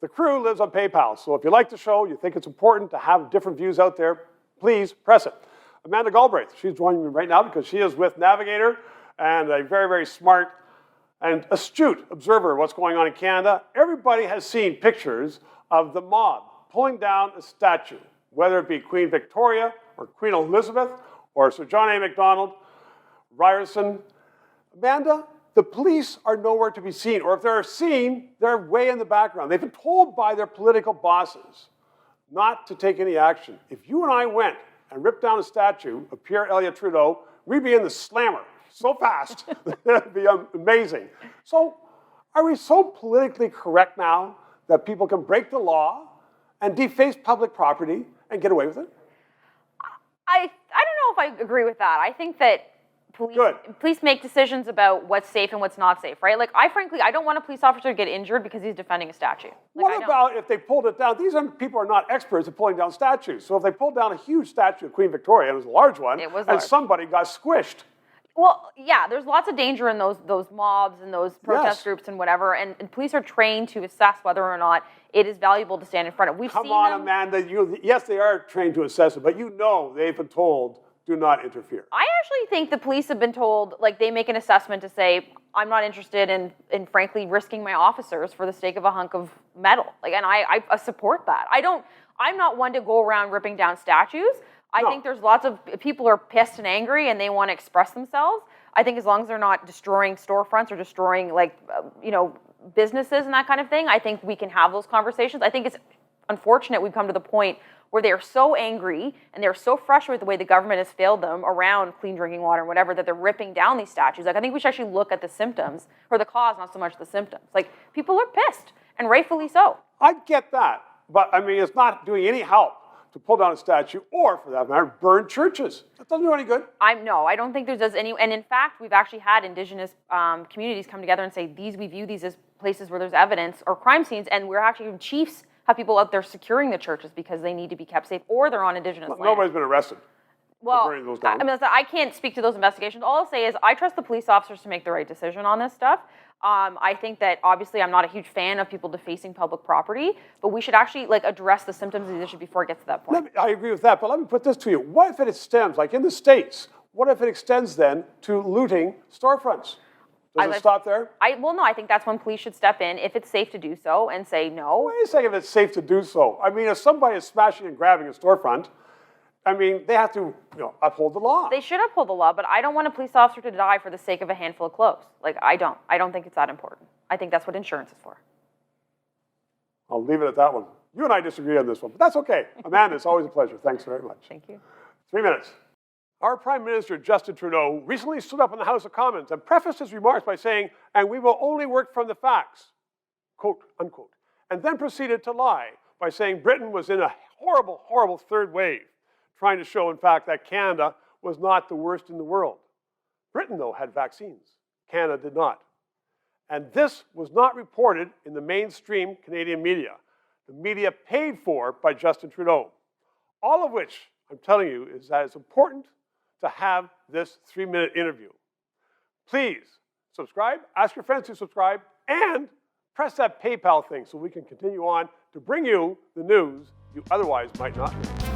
The crew lives on PayPal, so if you like the show, you think it's important to have different views out there, please press it. Amanda Galbraith, she's joining me right now because she is with Navigator and a very, very smart and astute observer of what's going on in Canada. Everybody has seen pictures of the mob pulling down a statue, whether it be Queen Victoria or Queen Elizabeth or Sir John A. Macdonald, Ryerson. Amanda, the police are nowhere to be seen, or if they're seen, they're way in the background. They've been told by their political bosses not to take any action. If you and I went and ripped down a statue of Pierre Elliott Trudeau, we'd be in the slammer so fast. That'd be amazing. So are we so politically correct now that people can break the law and deface public property and get away with it? I don't know if I agree with that. I think that police make decisions about what's safe and what's not safe, right? Like, I don't want a police officer to get injured because he's defending a statue. Like, what about if they pulled it down? These people are not experts at pulling down statues. So if they pulled down a huge statue of Queen Victoria, and it was a large one, and somebody got squished. Well, yeah, there's lots of danger in those mobs and those protest groups and whatever, and police are trained to assess whether or not it is valuable to stand in front of. Come on, Amanda. Yes, they are trained to assess it, but you know they've been told, do not interfere. I actually think the police have been told, like, they make an assessment to say, I'm not interested in frankly, risking my officers for the sake of a hunk of metal. Like, and I support that. I'm not one to go around ripping down statues. I think there's lots of people are pissed and angry and they want to express themselves. I think as long as they're not destroying storefronts or destroying, like, businesses and that kind of thing, I think we can have those conversations. I think it's unfortunate we've come to the point where they are so angry and they're so frustrated with the way the government has failed them around clean drinking water and whatever, that they're ripping down these statues. Like, I think we should actually look at the symptoms, or the cause, not so much the symptoms. Like, people are pissed, and rightfully so. I get that, but I mean, it's not doing any help to pull down a statue, or for that matter, burn churches. That doesn't do any good. No, I don't think there does any, and in fact, we've actually had Indigenous communities come together and say, we view these as places where there's evidence or crime scenes, and we're actually, chiefs have people out there securing the churches because they need to be kept safe, or they're on Indigenous land. Nobody's been arrested for burning those down. I mean, I can't speak to those investigations. All I'll say is I trust the police officers to make the right decision on this stuff. I think that obviously I'm not a huge fan of people defacing public property, but we should actually address the symptoms of the issue before it gets to that point. I agree with that, but let me put this to you. What if it extends, like in the States, what if it extends then to looting storefronts? Does it stop there? Well, no, I think that's when police should step in if it's safe to do so and say no. Wait a second, if it's safe to do so. I mean, if somebody is smashing and grabbing a storefront, I mean, they have to, uphold the law. They should uphold the law, but I don't want a police officer to die for the sake of a handful of clothes. Like, I don't think it's that important. I think that's what insurance is for. I'll leave it at that one. You and I disagree on this one, but that's okay. Amanda, it's always a pleasure. Thanks very much. Thank you. 3 minutes. Our Prime Minister, Justin Trudeau, recently stood up in the House of Commons and prefaced his remarks by saying, and we will only work from the facts, quote, unquote, and then proceeded to lie by saying Britain was in a horrible, horrible third wave, trying to show, in fact, that Canada was not the worst in the world. Britain, though, had vaccines. Canada did not. And this was not reported in the mainstream Canadian media, the media paid for by Justin Trudeau. All of which, I'm telling you, is that it's important to have this 3-minute interview. Please subscribe, ask your friends to subscribe, and press that PayPal thing so we can continue on to bring you the news you otherwise might not know.